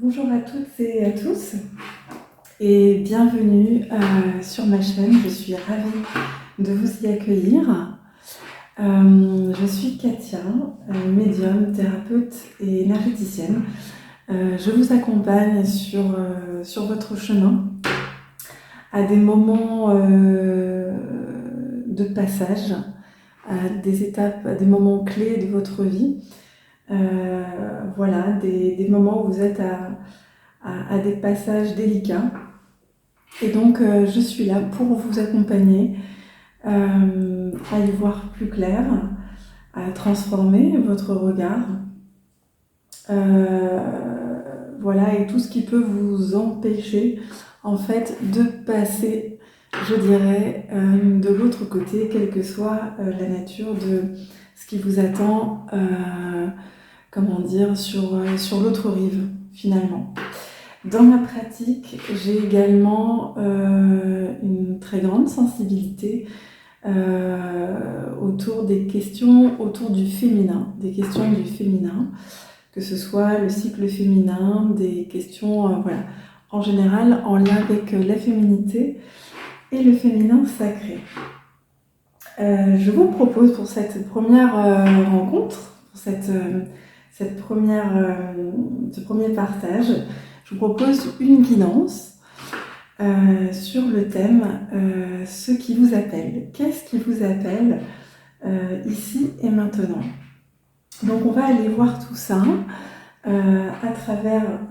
Bonjour à toutes et à tous et bienvenue sur ma chaîne. Je suis ravie de vous y accueillir. Je suis Katia, médium, thérapeute et énergéticienne. Je vous accompagne sur votre chemin à des moments de passage, à des étapes, à des moments clés de votre vie. Voilà, des moments où vous êtes à des passages délicats. Et donc, je suis là pour vous accompagner à y voir plus clair, à transformer votre regard. Voilà, et tout ce qui peut vous empêcher, en fait, de passer, je dirais, de l'autre côté, quelle que soit la nature de ce qui vous attend, comment dire, sur l'autre rive, finalement. Dans ma pratique, j'ai également une très grande sensibilité autour des questions autour du féminin, des questions du féminin, que ce soit le cycle féminin, des questions voilà, en général en lien avec la féminité et le féminin sacré. Je vous propose pour cette première rencontre, pour ce premier partage, je vous propose une guidance sur le thème ce qui vous appelle. Qu'est-ce qui vous appelle ici et maintenant? Donc on va aller voir tout ça à travers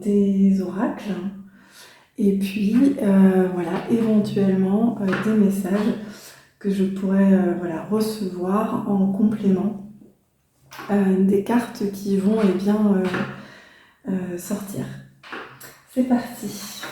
des oracles et puis voilà, éventuellement des messages que je pourrais voilà, recevoir en complément des cartes qui vont sortir. C'est parti.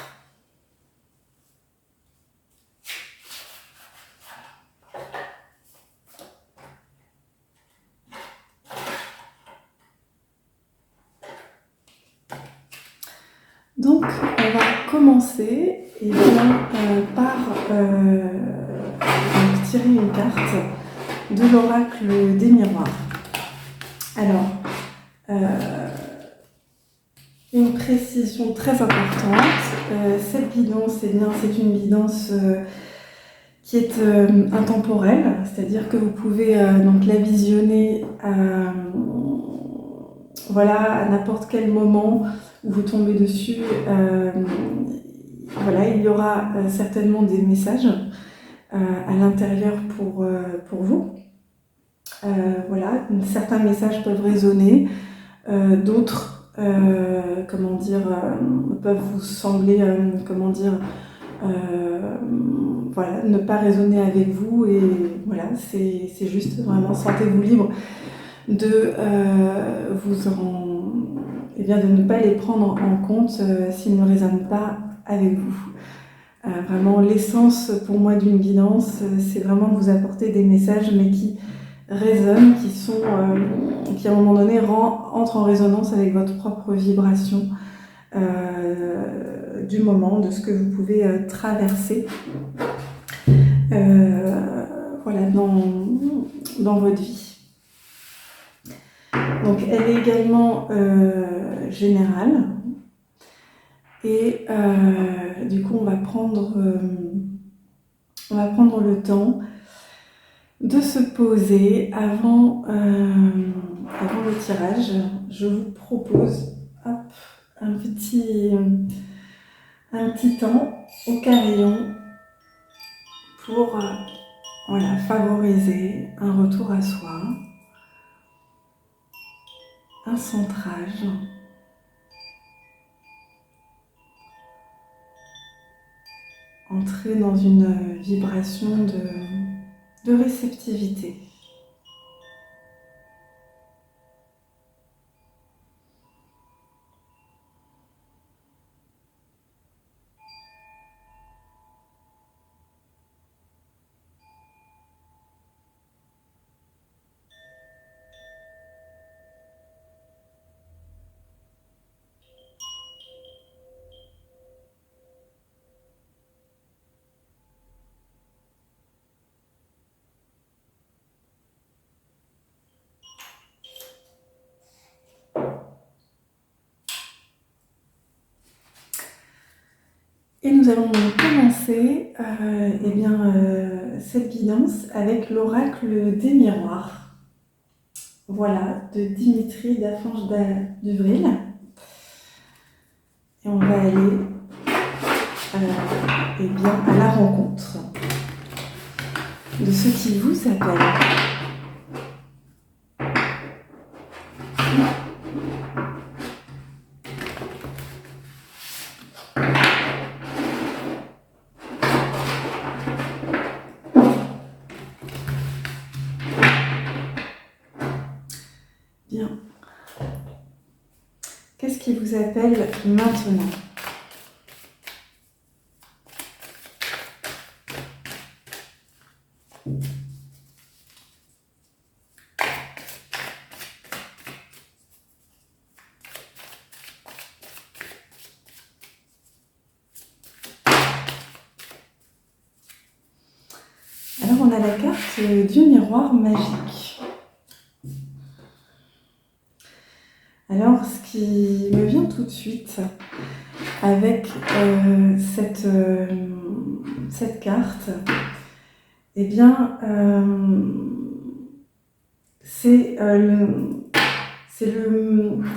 Donc, on va commencer par tirer une carte de l'oracle des miroirs. Alors, une précision très importante, cette guidance, c'est une guidance qui est intemporelle, c'est-à-dire que vous pouvez donc la visionner voilà, à n'importe quel moment où vous tombez dessus. Voilà, il y aura certainement des messages à l'intérieur pour vous. Voilà, certains messages peuvent résonner, d'autres peuvent vous sembler voilà, ne pas résonner avec vous, et voilà, c'est juste vraiment, sentez-vous libre de de ne pas les prendre en compte s'ils ne résonnent pas avec vous. Vraiment, l'essence pour moi d'une guidance, c'est vraiment de vous apporter des messages, mais qui résonnent, qui à un moment donné entrent en résonance avec votre propre vibration du moment, de ce que vous pouvez traverser voilà, dans votre vie. Donc elle est également générale, et du coup on va prendre le temps de se poser avant le tirage. Je vous propose un petit temps au carillon pour voilà, favoriser un retour à soi, un centrage, entrer dans une vibration de réceptivité. Et nous allons commencer cette guidance avec l'oracle des miroirs. Voilà, de Dimitri Dafange d'Uvril. Et on va aller à la rencontre de ce qui vous appelle. Bien. Qu'est-ce qui vous appelle maintenant ? Alors on a la carte du miroir magique. Alors ce qui me vient tout de suite avec cette carte, eh bien c'est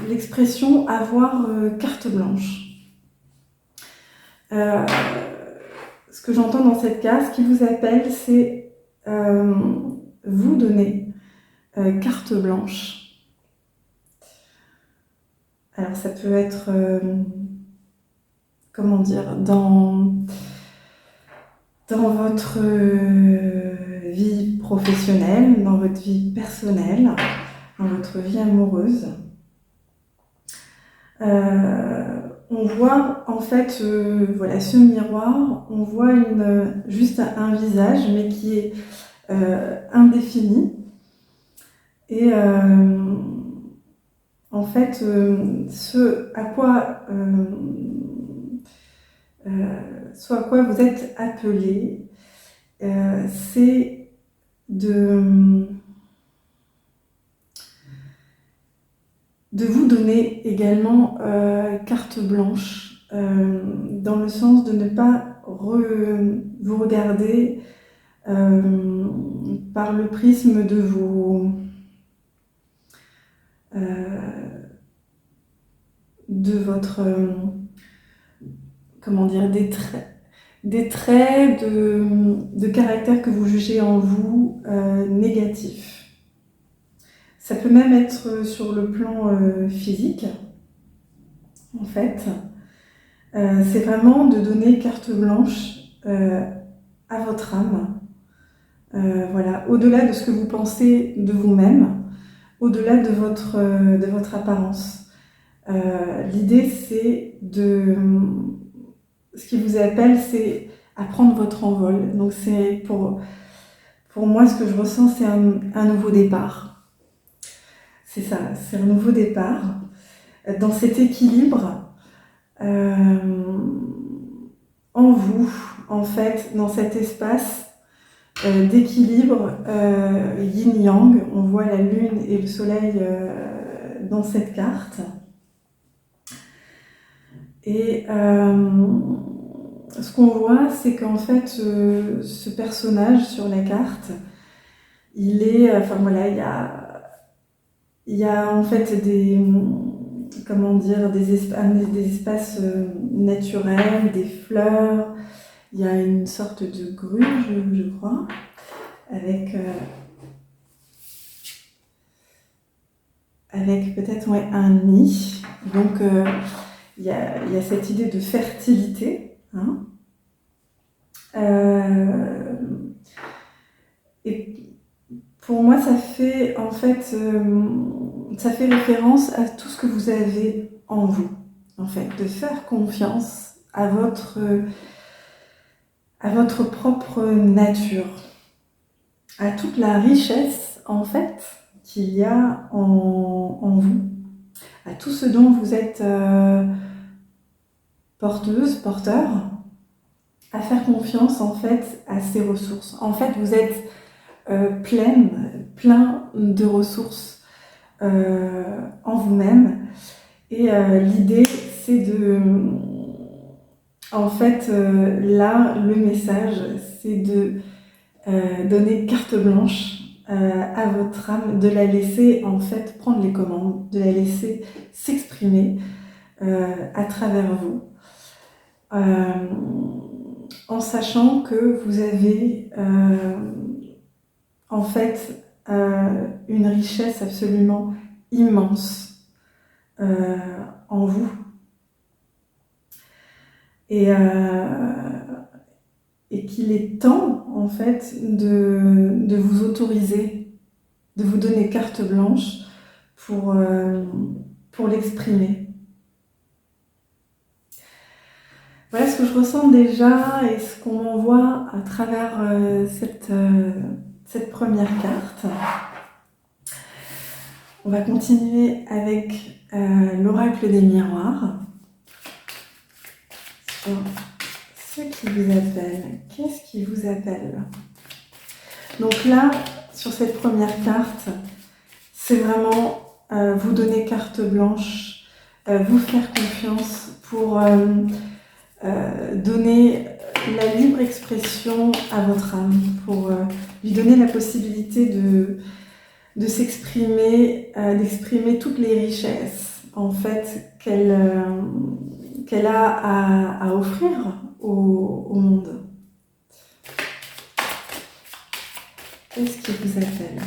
l'expression avoir carte blanche. Ce que j'entends dans cette carte, ce qui vous appelle, c'est vous donner carte blanche. Alors ça peut être, comment dire, dans votre vie professionnelle, dans votre vie personnelle, dans votre vie amoureuse. On voit en fait, voilà, ce miroir, on voit juste un visage, mais qui est indéfini. Et en fait, ce à quoi vous êtes appelé, c'est de vous donner également carte blanche, dans le sens de ne pas vous regarder par le prisme de votre comment dire, des traits de caractère que vous jugez en vous négatifs. Ça peut même être sur le plan physique, en fait. C'est vraiment de donner carte blanche à votre âme. Voilà, au-delà de ce que vous pensez de vous-même, au-delà de votre apparence. L'idée, c'est ce qui vous appelle, c'est à prendre votre envol. Donc c'est pour moi, ce que je ressens, c'est un nouveau départ. C'est ça, c'est un nouveau départ dans cet équilibre en vous, en fait, dans cet espace d'équilibre yin-yang. On voit la lune et le soleil dans cette carte. Et ce qu'on voit, c'est qu'en fait, ce personnage sur la carte, il est, enfin voilà, il y a en fait des espaces naturels, des fleurs. Il y a une sorte de grue, je crois, avec peut-être un nid. Donc il y a cette idée de fertilité, hein. Et pour moi, ça fait en fait référence à tout ce que vous avez en vous, en fait, de faire confiance à votre propre nature, à toute la richesse en fait qu'il y a en vous, à tout ce dont vous êtes porteuse, porteur, à faire confiance en fait à ces ressources. En fait, vous êtes plein de ressources en vous-même. Et l'idée, c'est En fait, là, le message, c'est de donner carte blanche à votre âme, de la laisser en fait prendre les commandes, de la laisser s'exprimer à travers vous, en sachant que vous avez en fait une richesse absolument immense en vous. Et qu'il est temps, en fait, de vous autoriser, de vous donner carte blanche pour l'exprimer. Voilà ce que je ressens déjà et ce qu'on m'envoie à travers cette première carte. On va continuer avec l'oracle des miroirs. Ce qui vous appelle, qu'est-ce qui vous appelle? Donc là, sur cette première carte, c'est vraiment vous donner carte blanche, vous faire confiance pour donner la libre expression à votre âme, pour lui donner la possibilité de s'exprimer, d'exprimer toutes les richesses en fait qu'elle a à offrir au monde. Qu'est-ce qui vous appelle?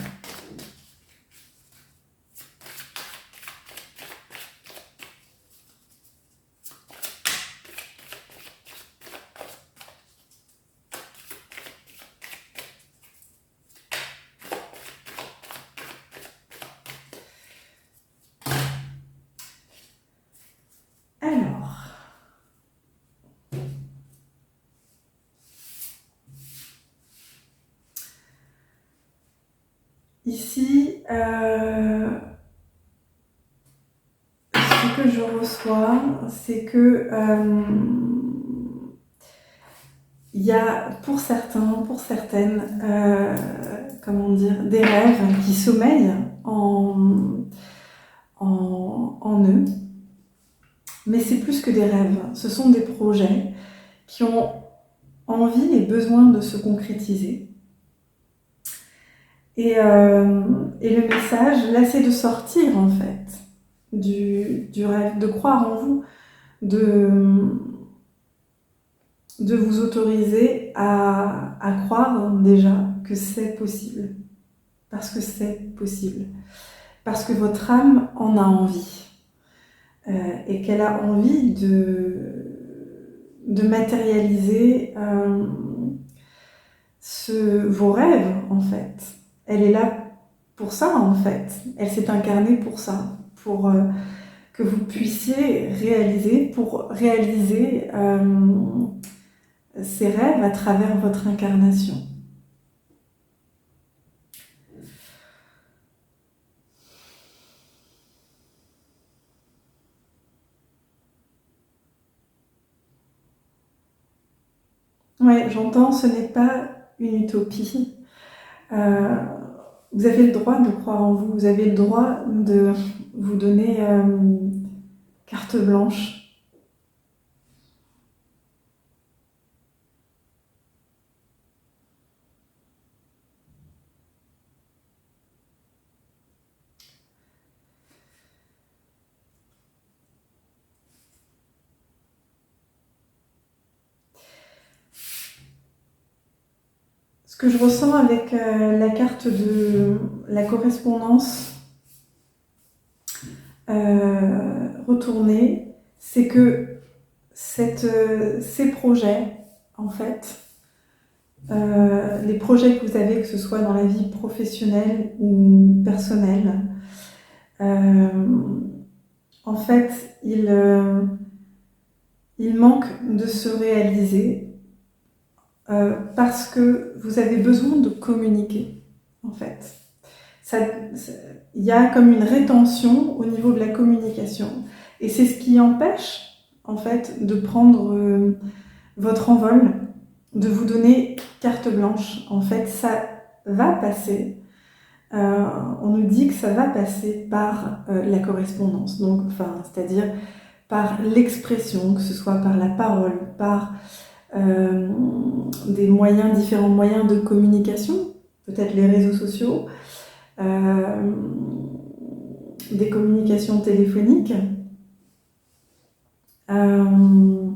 Alors, ici, ce que je reçois, c'est que il y a pour certains, pour certaines, comment dire, des rêves qui sommeillent en eux. Mais c'est plus que des rêves, ce sont des projets qui ont envie et besoin de se concrétiser. Et le message, là, c'est de sortir en fait du rêve, de croire en vous, de vous autoriser à croire déjà que c'est possible. Parce que c'est possible. Parce que votre âme en a envie. Et qu'elle a envie de matérialiser vos rêves, en fait. Elle est là pour ça, en fait. Elle s'est incarnée pour ça, pour que vous puissiez réaliser, pour réaliser ces rêves à travers votre incarnation. Ouais, j'entends, ce n'est pas une utopie. Vous avez le droit de croire en vous, vous avez le droit de vous donner carte blanche. Ce que je ressens avec la carte de la correspondance retournée, c'est que ces projets, en fait, les projets que vous avez, que ce soit dans la vie professionnelle ou personnelle, en fait, ils manquent de se réaliser parce que vous avez besoin de communiquer, en fait. Il y a comme une rétention au niveau de la communication. Et c'est ce qui empêche, en fait, de prendre votre envol, de vous donner carte blanche. En fait, ça va passer. On nous dit que ça va passer par la correspondance. Donc, c'est-à-dire par l'expression, que ce soit par la parole, par différents moyens de communication, peut-être les réseaux sociaux, des communications téléphoniques, une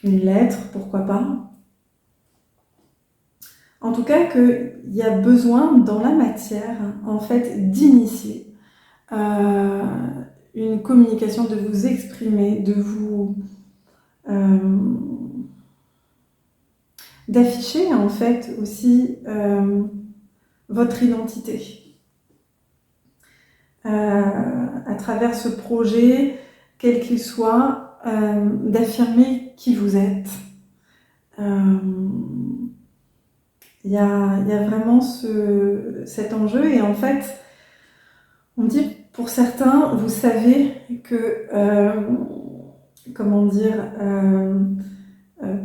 lettre, pourquoi pas. En tout cas, qu'il y a besoin dans la matière, en fait, d'initier une communication, de vous exprimer, d'afficher en fait aussi votre identité à travers ce projet, quel qu'il soit, d'affirmer qui vous êtes. Il y a vraiment cet enjeu, et en fait, on dit pour certains, vous savez que,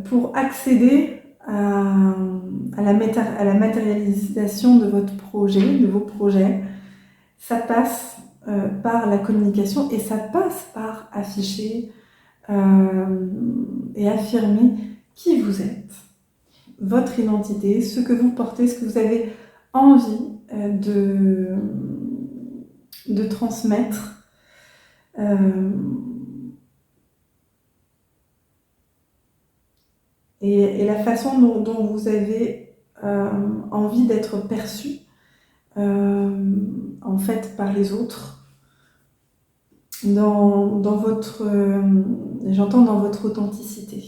pour accéder à la matérialisation de votre projet, de vos projets, ça passe par la communication, et ça passe par afficher et affirmer qui vous êtes, votre identité, ce que vous portez, ce que vous avez envie de transmettre. Et la façon dont vous avez envie d'être perçu en fait par les autres, dans votre, j'entends dans votre authenticité.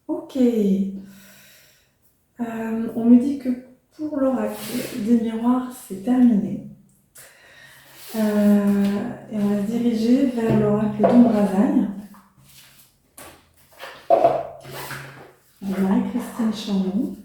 Ok. On me dit que pour l'oracle des miroirs, c'est terminé. Et on va se diriger vers l'oracle d'Ombrazaï de Marie-Christine Chambon.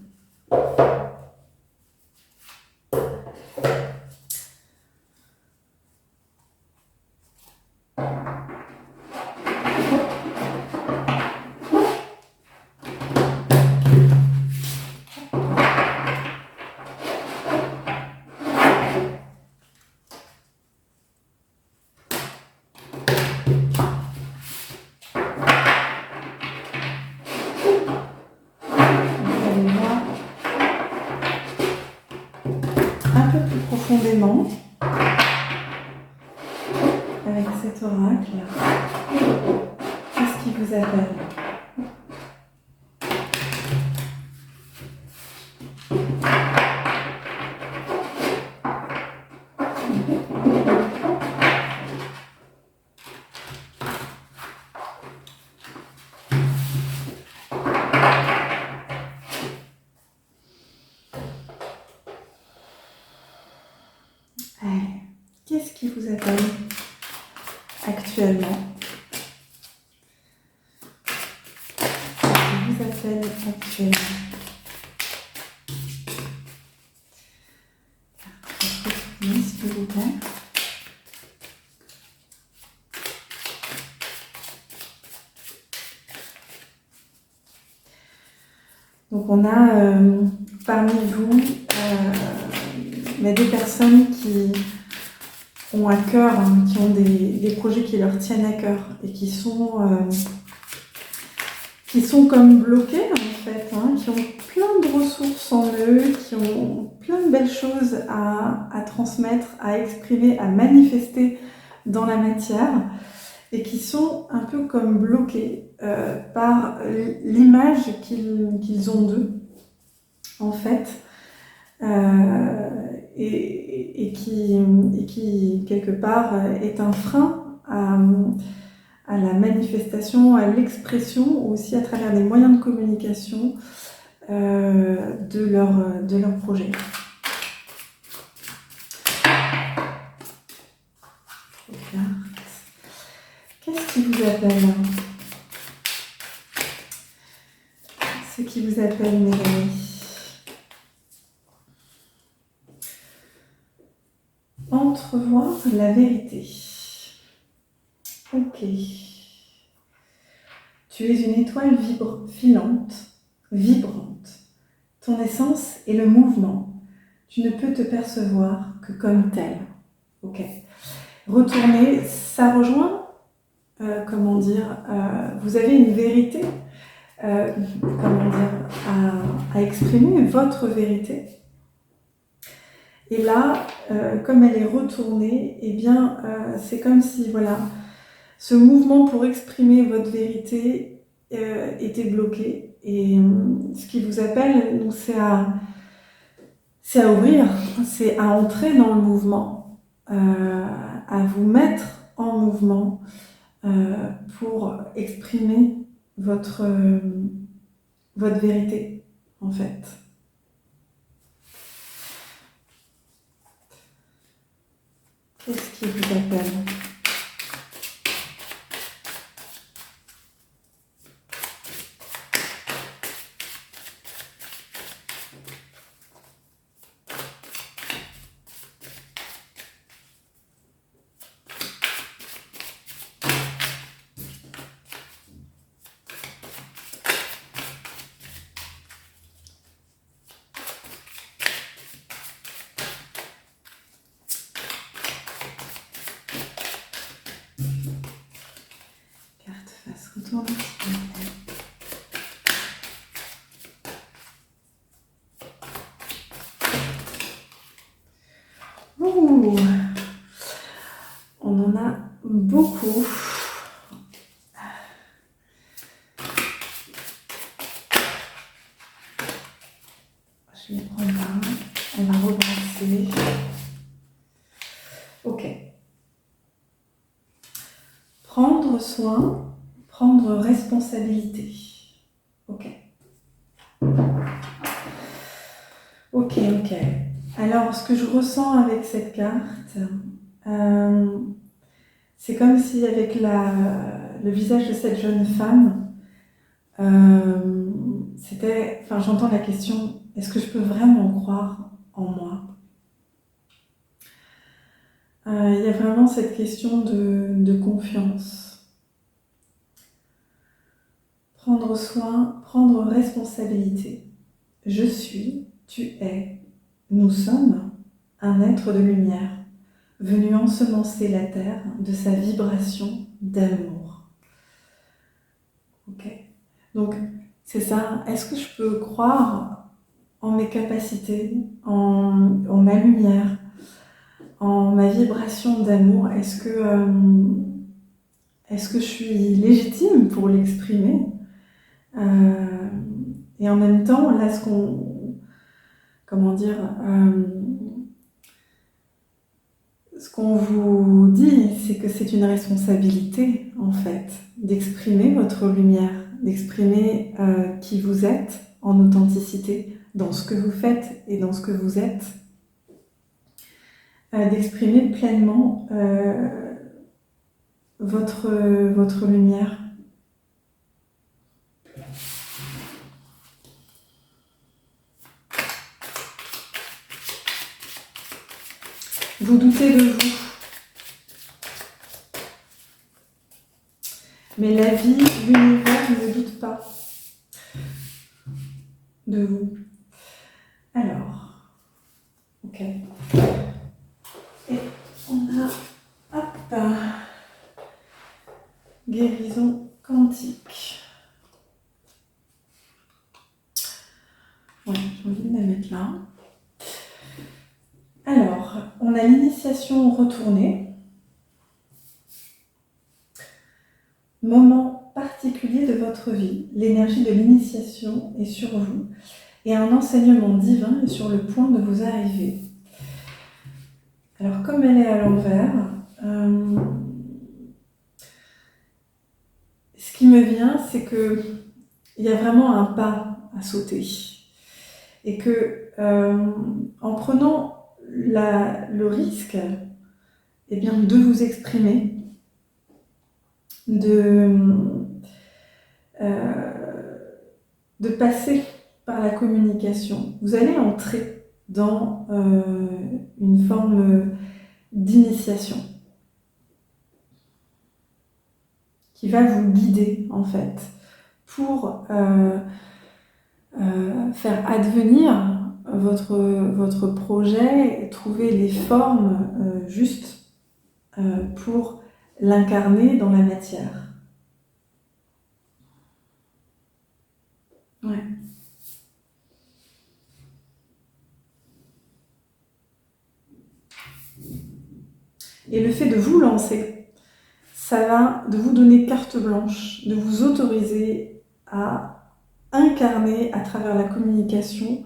Profondément avec cet oracle. Qu'est-ce qui vous appelle? Qu'est-ce qui vous appelle actuellement? Qu'est-ce qui vous appelle actuellement? S'il vous plaît. Donc on a parmi vous des personnes qui ont à cœur, qui ont des projets qui leur tiennent à cœur et qui sont comme bloqués en fait, qui ont plein de ressources en eux, qui ont plein de belles choses à transmettre, à exprimer, à manifester dans la matière, et qui sont un peu comme bloqués par l'image qu'ils ont d'eux en fait. Et qui quelque part est un frein à la manifestation, à l'expression, aussi à travers des moyens de communication de leur projet. Qu'est-ce qui vous appelle? Ce qui vous appelle, mes amis. Entrevoir la vérité. Ok. Tu es une étoile filante, vibrante. Ton essence est le mouvement. tu ne peux te percevoir que comme tel. Ok. Retourner, ça rejoint, comment dire, vous avez une vérité, comment dire, à exprimer, votre vérité. Et là, comme elle est retournée, eh bien, c'est comme si, voilà, ce mouvement pour exprimer votre vérité était bloqué. Et ce qui vous appelle, donc, c'est à ouvrir, c'est à entrer dans le mouvement, à vous mettre en mouvement pour exprimer votre vérité, en fait. Qu'est-ce qui vous appelle ? Carte face, retourne un petit peu. Ouh, on en a beaucoup. Je vais prendre là. On va rebrasser. Ok. Prendre soin, prendre responsabilité. Ok. Ok. Alors, ce que je ressens avec cette carte, c'est comme si avec le visage de cette jeune femme, j'entends la question, est-ce que je peux vraiment croire en moi ? Il y a vraiment cette question de confiance. Prendre soin, prendre responsabilité. Je suis, tu es, nous sommes un être de lumière, venu ensemencer la terre de sa vibration d'amour. Ok. Donc, c'est ça. Est-ce que je peux croire en mes capacités, en ma lumière, en ma vibration d'amour? Est-ce que je suis légitime pour l'exprimer? Et en même temps, là, ce qu'on vous dit, c'est que c'est une responsabilité, en fait, d'exprimer votre lumière, d'exprimer qui vous êtes en authenticité, dans ce que vous faites et dans ce que vous êtes, d'exprimer pleinement votre lumière. Vous doutez de vous. Mais la vie, l'univers ne doute pas de vous. Alors, ok. Et on a, guérison quantique. Ouais, j'ai envie de la mettre là. Alors, on a l'initiation retournée. Moment particulier de votre vie. L'énergie de l'initiation est sur vous et un enseignement divin est sur le point de vous arriver. Alors, comme elle est à l'envers, ce qui me vient, c'est qu'il y a vraiment un pas à sauter. Et que, en prenant le risque de vous exprimer, de passer par la communication, vous allez entrer dans une forme d'initiation qui va vous guider en fait pour faire advenir votre projet, trouver les formes justes pour l'incarner dans la matière. Ouais. Et le fait de vous lancer, ça va de vous donner carte blanche, de vous autoriser à incarner à travers la communication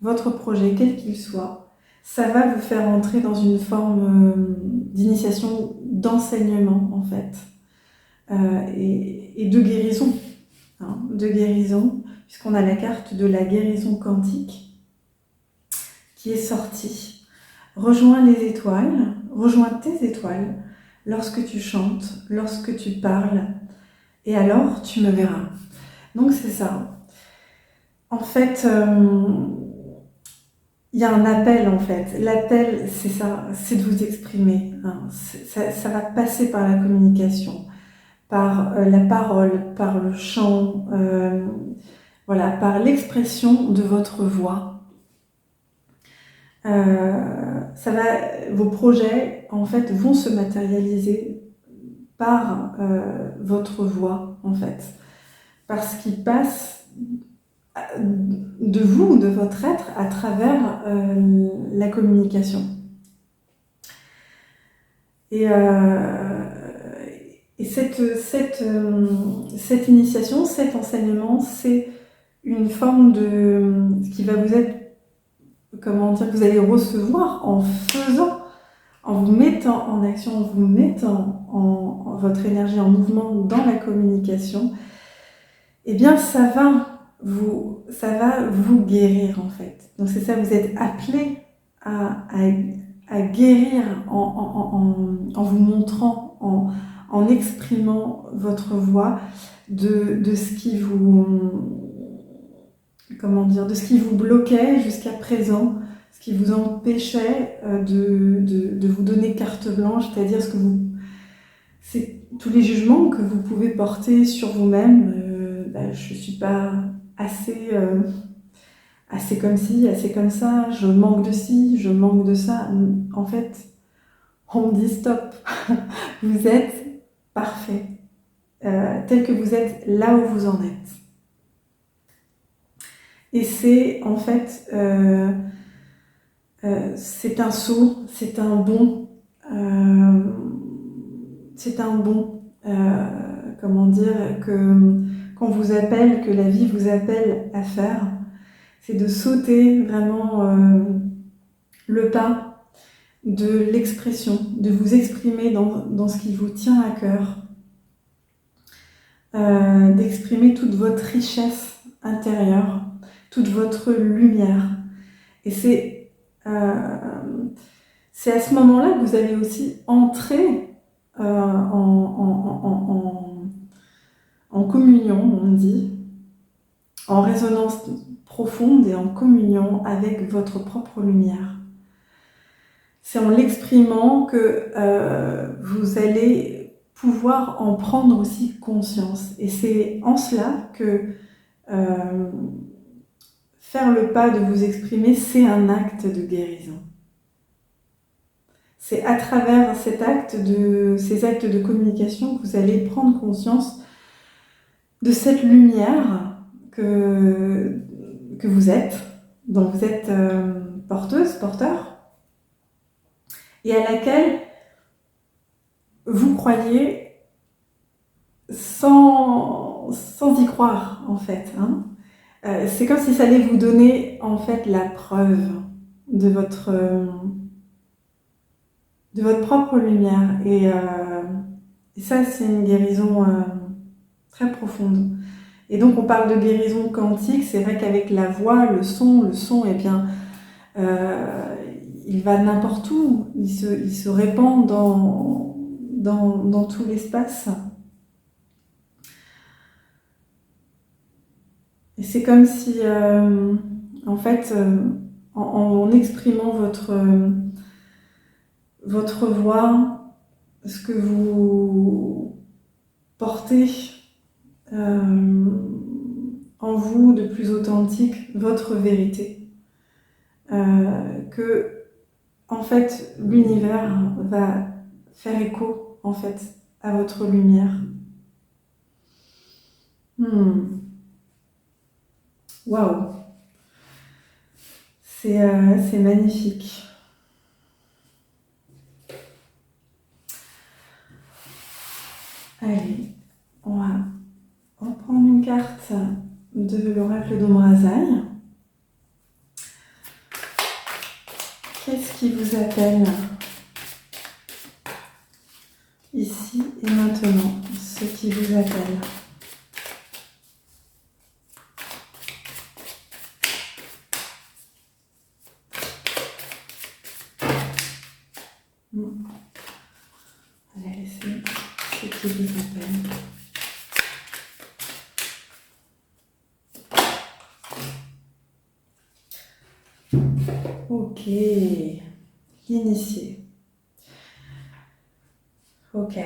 votre projet, quel qu'il soit. Ça va vous faire entrer dans une forme d'initiation, d'enseignement en fait, et de guérison, hein, de guérison, puisqu'on a la carte de la guérison quantique qui est sortie. Rejoins les étoiles, rejoins tes étoiles lorsque tu chantes, lorsque tu parles, et alors tu me verras. Donc c'est ça. En fait, il y a un appel en fait. L'appel, c'est ça, c'est de vous exprimer. Hein. Ça va passer par la communication, par la parole, par le chant, voilà, par l'expression de votre voix. Vos projets en fait vont se matérialiser par votre voix en fait, parce qu'il passe de vous, de votre être, à travers la communication. Et cette initiation, cet enseignement, c'est une forme de ce qui va vous être, comment dire, que vous allez recevoir en faisant, en vous mettant en action, en vous mettant en votre énergie en mouvement dans la communication. Eh bien, ça va vous guérir en fait. Donc c'est ça, vous êtes appelé à guérir en vous montrant, en exprimant votre voix de ce qui vous, comment dire, de ce qui vous bloquait jusqu'à présent, ce qui vous empêchait de vous donner carte blanche, c'est-à-dire c'est tous les jugements que vous pouvez porter sur vous-même. Je ne suis pas assez comme ci, assez comme ça, je manque de ci, je manque de ça. En fait, on me dit stop, vous êtes parfait, tel que vous êtes là où vous en êtes. Et c'est en fait, c'est un saut, c'est un bond, comment dire, qu'on vous appelle, que la vie vous appelle à faire. C'est de sauter vraiment le pas de l'expression, de vous exprimer dans ce qui vous tient à cœur, d'exprimer toute votre richesse intérieure, toute votre lumière. Et c'est à ce moment-là que vous allez aussi entrer en communion, on dit, en résonance profonde et en communion avec votre propre lumière. C'est en l'exprimant que vous allez pouvoir en prendre aussi conscience. Et c'est en cela que faire le pas de vous exprimer, c'est un acte de guérison. C'est à travers ces actes de communication que vous allez prendre conscience de cette lumière que vous êtes, dont vous êtes porteuse, porteur, et à laquelle vous croyez sans y croire, en fait. Hein. C'est comme si ça allait vous donner, en fait, la preuve de votre propre lumière. Et ça, c'est une guérison très profonde. Et donc, on parle de guérison quantique. C'est vrai qu'avec la voix, le son, eh bien, il va n'importe où. Il se répand dans tout l'espace. Et c'est comme si, en fait, en exprimant votre voix, ce que vous portez en vous de plus authentique, votre vérité. que en fait l'univers va faire écho en fait à votre lumière. Waouh, c'est magnifique. Allez, on va reprendre une carte de l'oracle d'Omrazaï. Qu'est-ce qui vous appelle ici et maintenant? Ce qui vous appelle. On va laisser ce qui vous appelle. Ok, l'initié. Ok.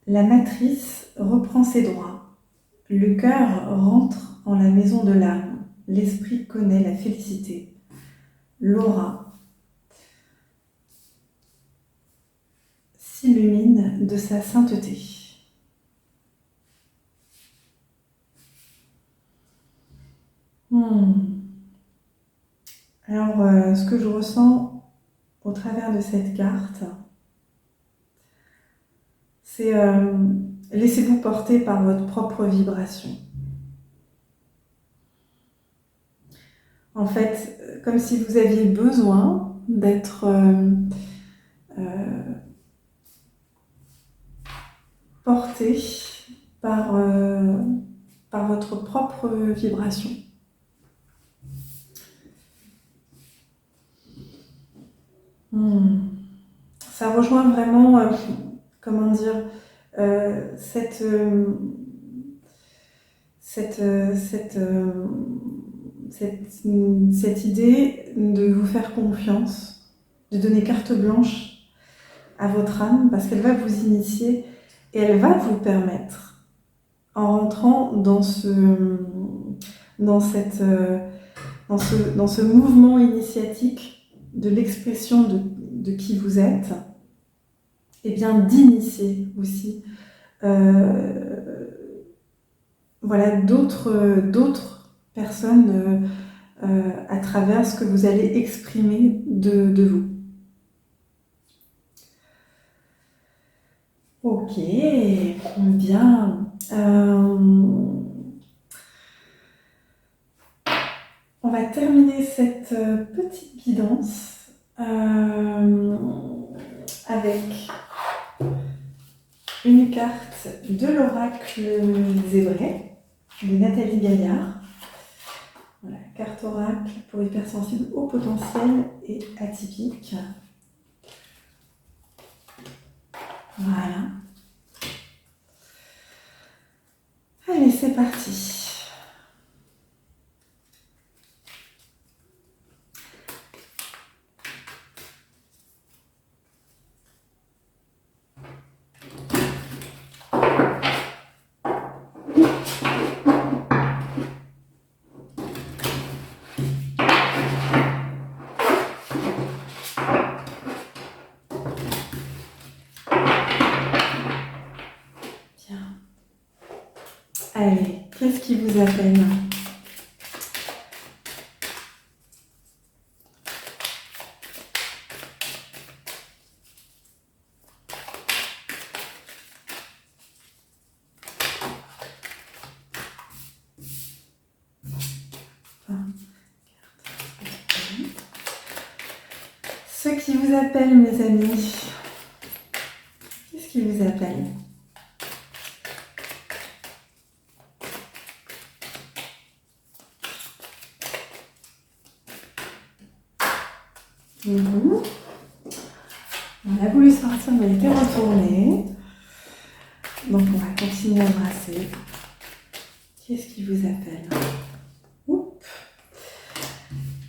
La matrice reprend ses droits. Le cœur rentre en la maison de l'âme. L'esprit connaît la félicité. L'aura s'illumine de sa sainteté. Alors, ce que je ressens au travers de cette carte, c'est laissez-vous porter par votre propre vibration. En fait, comme si vous aviez besoin d'être porté par votre propre vibration. Ça rejoint vraiment, comment dire, cette idée de vous faire confiance, de donner carte blanche à votre âme, parce qu'elle va vous initier et elle va vous permettre, en rentrant dans ce mouvement initiatique de l'expression de qui vous êtes, et bien d'initier aussi voilà, d'autres personnes à travers ce que vous allez exprimer de vous. Ok, bien. On va terminer cette petite guidance avec une carte de l'oracle des Zébrés de Nathalie Gaillard. Voilà, carte oracle pour hypersensible au potentiel et atypique. Voilà. Allez, c'est parti. Bien. Allez, qu'est-ce qui vous appelle ? Ce qui vous appelle, mes amis, qu'est-ce qui vous appelle ? On a voulu sortir, mais il était retourné. Donc on va continuer à brasser. Qu'est-ce qui vous appelle ? Oups.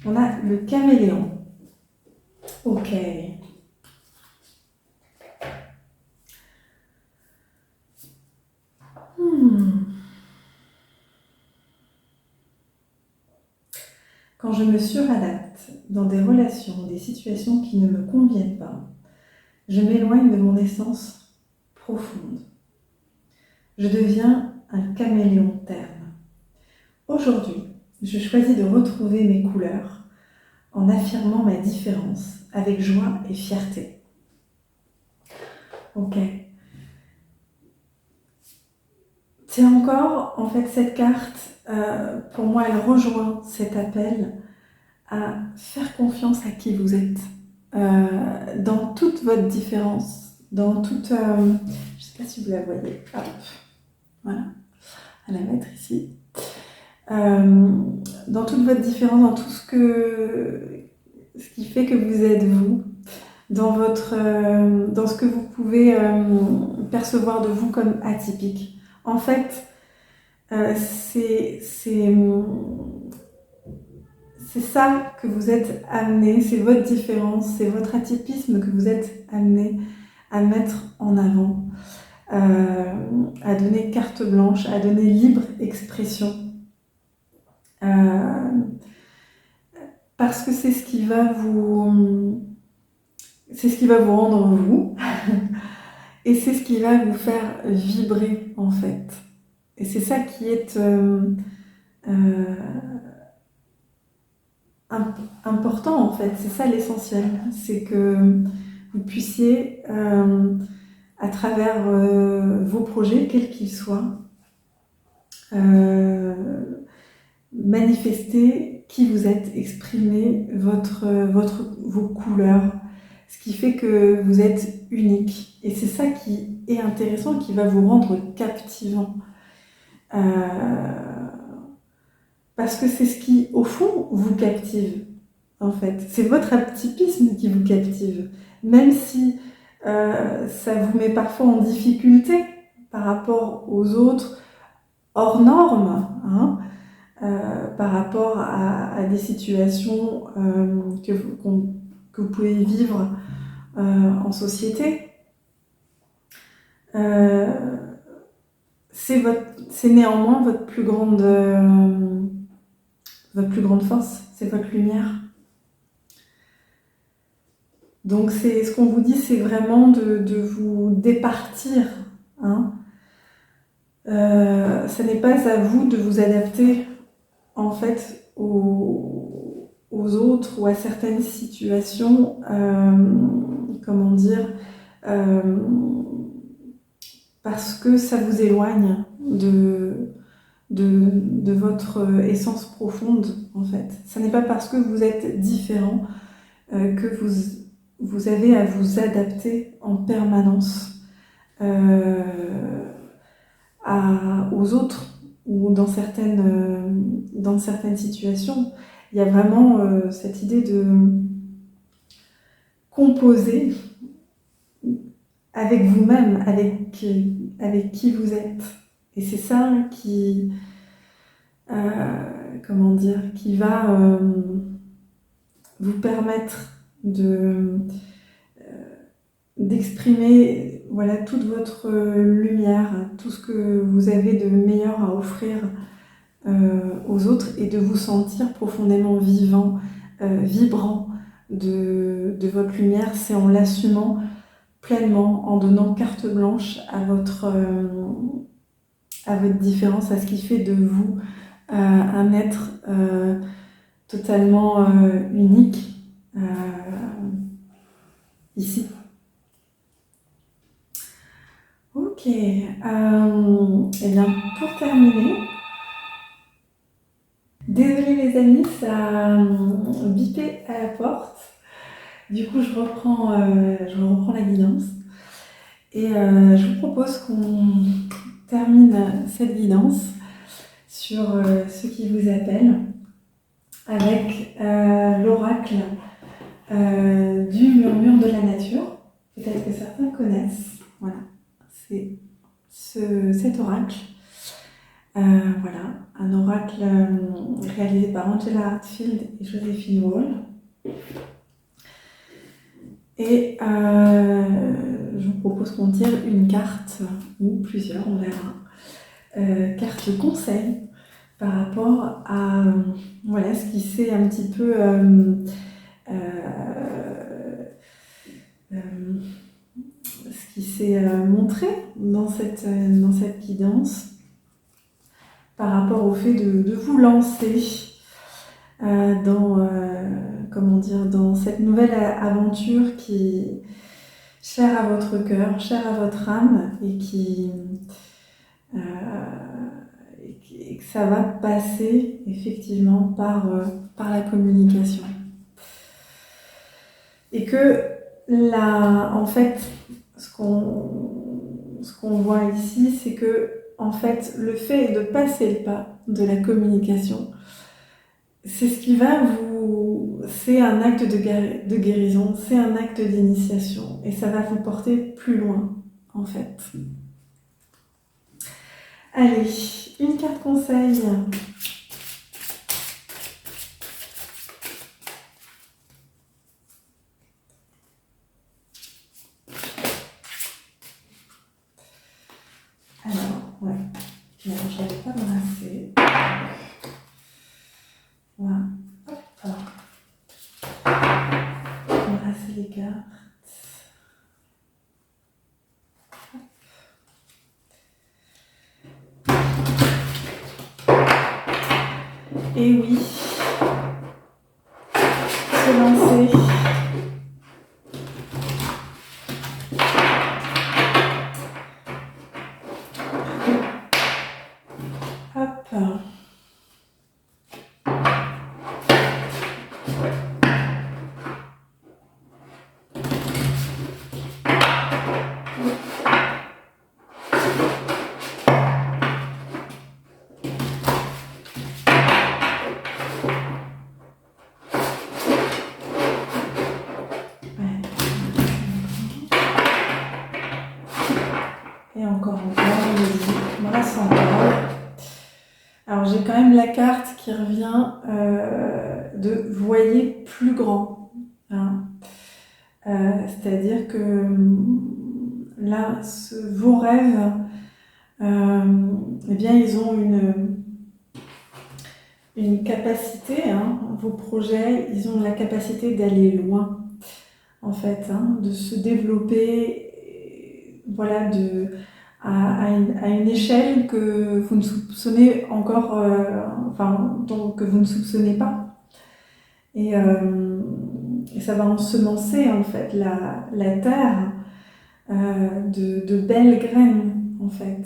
On a le caméléon. Ok. Quand je me suradapte dans des relations, des situations qui ne me conviennent pas, je m'éloigne de mon essence profonde. Je deviens un caméléon terne. Aujourd'hui, je choisis de retrouver mes couleurs en affirmant ma différence avec joie et fierté. Ok. C'est encore, en fait, cette carte, pour moi, elle rejoint cet appel à faire confiance à qui vous êtes, dans toute votre différence, dans toute... je ne sais pas si vous la voyez, hop, voilà, à la mettre ici. Dans toute votre différence, dans tout ce qui fait que vous êtes vous, dans ce que vous pouvez percevoir de vous comme atypique. En fait, c'est ça que vous êtes amené, c'est votre différence, c'est votre atypisme que vous êtes amené à mettre en avant, à donner carte blanche, à donner libre expression. Parce que c'est ce qui va vous rendre vous, et c'est ce qui va vous faire vibrer en fait. Et c'est ça qui est important en fait, c'est ça l'essentiel, c'est que vous puissiez à travers vos projets, quels qu'ils soient, manifester qui vous êtes, exprimer vos couleurs, ce qui fait que vous êtes unique. Et c'est ça qui est intéressant, qui va vous rendre captivant. Parce que c'est ce qui, au fond, vous captive, en fait. C'est votre atypisme qui vous captive. Même si ça vous met parfois en difficulté par rapport aux autres, hors normes, hein, par rapport à des situations que vous pouvez vivre en société. C'est néanmoins votre plus grande force, c'est votre lumière. Donc ce qu'on vous dit, c'est vraiment de vous départir. Hein. Ce n'est pas à vous de vous adapter en fait aux autres ou à certaines situations, comment dire, parce que ça vous éloigne de votre essence profonde en fait. Ce n'est pas parce que vous êtes différent que vous avez à vous adapter en permanence aux autres ou dans certaines situations. Il y a vraiment cette idée de composer avec vous-même, avec qui vous êtes. Et c'est ça qui va vous permettre d'exprimer voilà, toute votre lumière, tout ce que vous avez de meilleur à offrir aux autres et de vous sentir profondément vivant, vibrant de votre lumière. C'est en l'assumant pleinement, en donnant carte blanche à votre différence, à ce qui fait de vous un être totalement unique ici. Ok, et bien pour terminer, désolée les amis, ça a bipé à la porte. Du coup, je reprends la guidance et je vous propose qu'on termine cette guidance sur ce qui vous appelle avec l'oracle du murmure de la nature. Peut-être que certains connaissent. Voilà, c'est cet oracle. Voilà, un oracle réalisé par Angela Hartfield et Joséphine Wall. Et je vous propose qu'on tire une carte, ou plusieurs, on verra. Carte conseil par rapport à voilà, ce qui s'est un petit peu ce qui s'est montré dans cette guidance par rapport au fait de vous lancer comment dire, dans cette nouvelle aventure qui est chère à votre cœur, chère à votre âme euh, et que ça va passer effectivement par la communication. Et que là, en fait, ce qu'on voit ici, c'est que en fait, le fait de passer le pas de la communication, c'est ce qui va c'est un acte de guérison, c'est un acte d'initiation, et ça va vous porter plus loin, en fait. Allez, une carte conseil. Alors, ouais. Alors, je n'avais pas brassé. Voilà. Hop. Brasser les cartes. Et oui, se lancer. Hop. Et encore, on brasse encore. Alors j'ai quand même la carte qui revient de voyez plus grand. Hein. C'est-à-dire que là, vos rêves, eh bien, ils ont une capacité, hein, vos projets, ils ont la capacité d'aller loin, en fait, hein, de se développer, voilà, à une échelle que vous ne soupçonnez encore, que vous ne soupçonnez pas. Et ça va ensemencer, en fait, la terre de belles graines, en fait.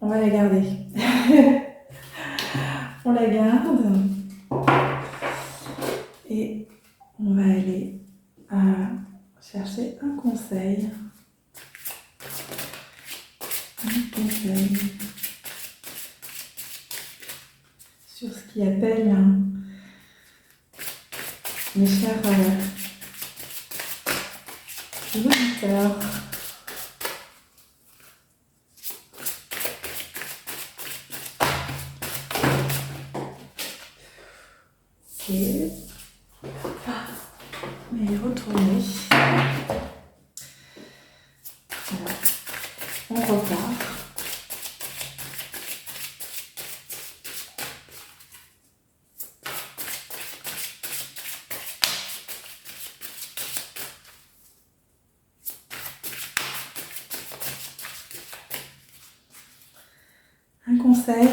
On va la garder. On la garde. Et on va aller chercher un conseil. Sur ce qui appelle mes chers auditeurs. Ok. On va y retourner. Voilà. On repart. Un conseil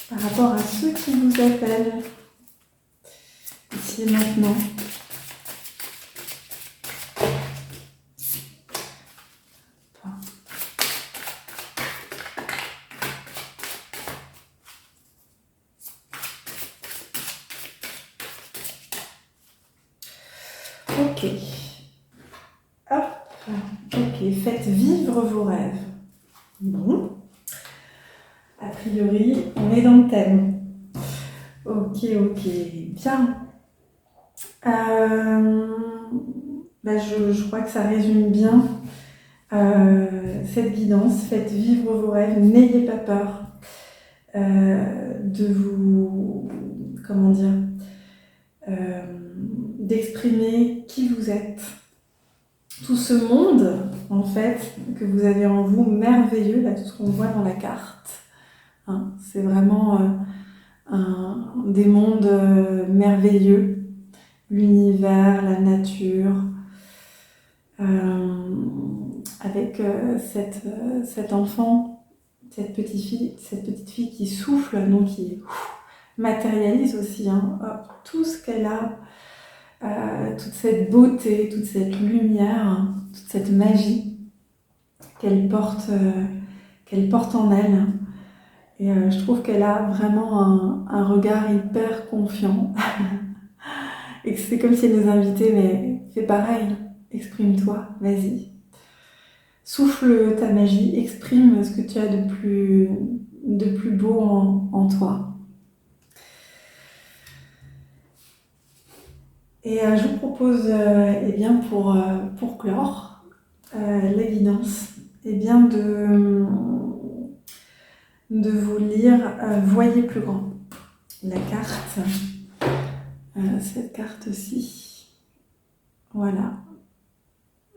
par rapport à ceux qui vous appellent ici et maintenant. Ok. Hop. Ok. Faites vivre vos rêves. Bon. A priori, on est dans le thème. Ok. Bien. Je crois que ça résume bien cette guidance. Faites vivre vos rêves. N'ayez pas peur de vous... Comment dire d'exprimer qui vous êtes. tout ce monde, en fait, que vous avez en vous, merveilleux, là, tout ce qu'on voit dans la carte. Hein, c'est vraiment des mondes merveilleux. L'univers, la nature, avec cet enfant, cette petite fille qui souffle, donc qui matérialise aussi tout ce qu'elle a, toute cette beauté, toute cette lumière, toute cette magie qu'elle porte en elle. Et je trouve qu'elle a vraiment un regard hyper confiant. Et que c'est comme si elle nous invitait, mais fais pareil, exprime-toi, vas-y. Souffle ta magie, exprime ce que tu as de plus beau en toi. Et je vous propose, eh bien pour clore la guidance, eh bien de vous lire Voyez plus grand. La carte, cette carte-ci, voilà,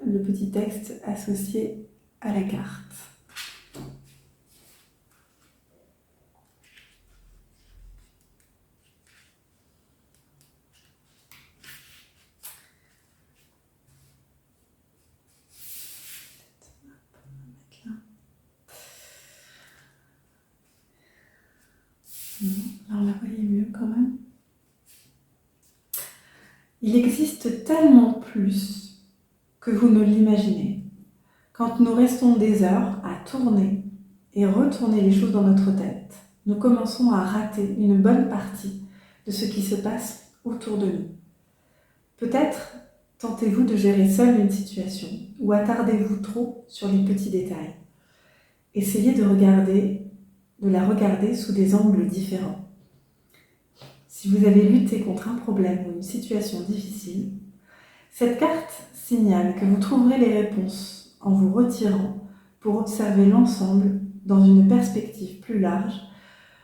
le petit texte associé à la carte. Alors la voyez mieux quand même. Il existe tellement plus que vous ne l'imaginez. Quand nous restons des heures à tourner et retourner les choses dans notre tête, nous commençons à rater une bonne partie de ce qui se passe autour de nous. Peut-être tentez-vous de gérer seul une situation ou attardez-vous trop sur les petits détails. Essayez de la regarder sous des angles différents. Si vous avez lutté contre un problème ou une situation difficile, cette carte signale que vous trouverez les réponses en vous retirant pour observer l'ensemble dans une perspective plus large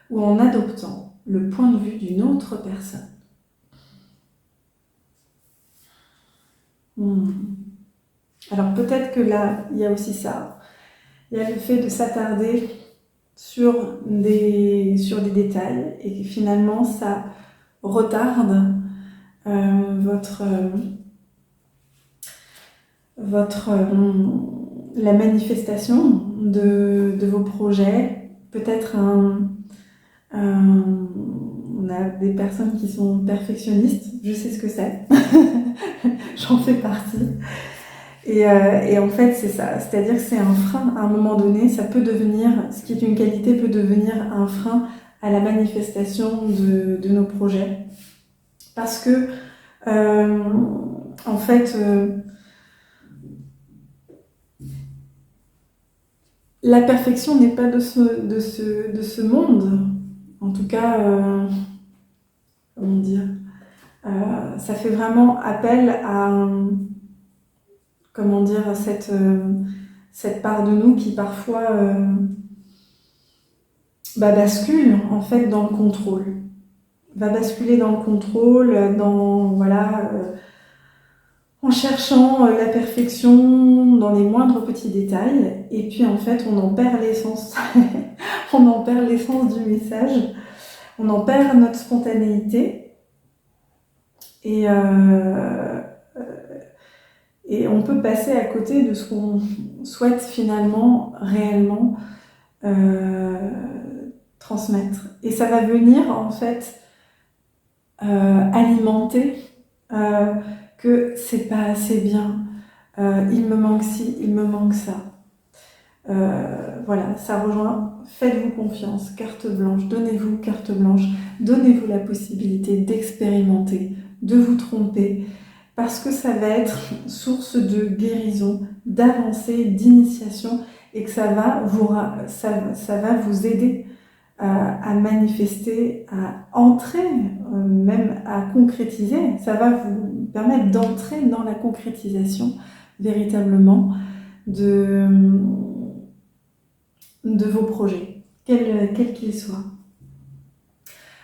ou en adoptant le point de vue d'une autre personne. Alors peut-être que là, il y a aussi ça. Il y a le fait de s'attarder sur des détails et que finalement ça retarde la manifestation de vos projets. Peut-être on a des personnes qui sont perfectionnistes, je sais ce que c'est, j'en fais partie. Et en fait, c'est ça, c'est-à-dire que c'est un frein à un moment donné, ça peut devenir, ce qui est une qualité peut devenir un frein à la manifestation de nos projets. Parce que, en fait, la perfection n'est pas de ce monde. En tout cas, comment dire, ça fait vraiment appel à, comment dire, cette part de nous qui parfois bascule en fait dans le contrôle. Va basculer dans le contrôle, en cherchant la perfection dans les moindres petits détails, et puis en fait on en perd l'essence. On en perd l'essence du message, on en perd notre spontanéité, et on peut passer à côté de ce qu'on souhaite finalement, réellement transmettre. Et ça va venir en fait alimenter que c'est pas assez bien, il me manque ci, il me manque ça. Voilà, ça rejoint, faites-vous confiance, carte blanche, donnez-vous carte blanche, donnez-vous la possibilité d'expérimenter, de vous tromper, parce que ça va être source de guérison, d'avancée, d'initiation, et que ça va vous aider à manifester, à entrer, même à concrétiser. Ça va vous permettre d'entrer dans la concrétisation véritablement de vos projets, quels qu'ils soient.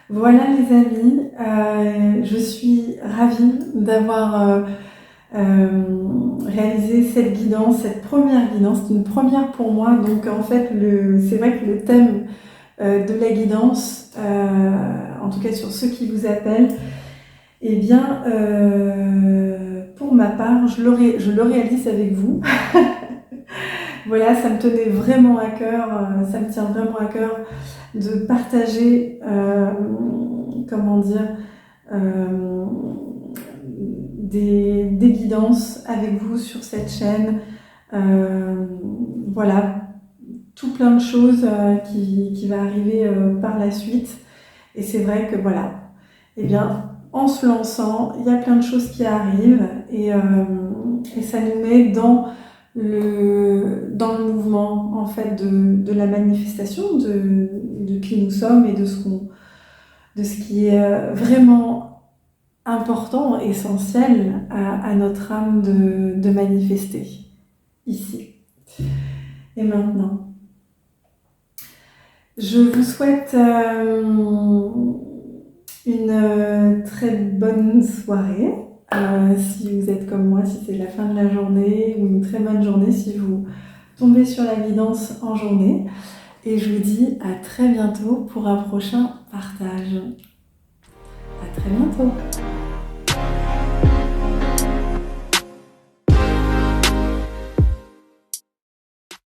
Voilà les amis, je suis ravie d'avoir réaliser cette guidance, cette première guidance. C'est une première pour moi, donc en fait c'est vrai que le thème de la guidance, en tout cas sur ceux qui vous appellent, eh bien pour ma part je le réalise avec vous. Voilà, ça me tenait vraiment à cœur, ça me tient vraiment à cœur de partager, comment dire, des guidances avec vous sur cette chaîne. Voilà, tout plein de choses qui va arriver par la suite. Et c'est vrai que voilà, eh bien, en se lançant, il y a plein de choses qui arrivent et ça nous met dans le mouvement en fait de la manifestation de qui nous sommes et de ce qui est vraiment important, essentiel à notre âme de manifester ici. Et maintenant, je vous souhaite une très bonne soirée. Si vous êtes comme moi, si c'est la fin de la journée, ou une très bonne journée si vous tombez sur la guidance en journée. Et je vous dis à très bientôt pour un prochain partage. À très bientôt.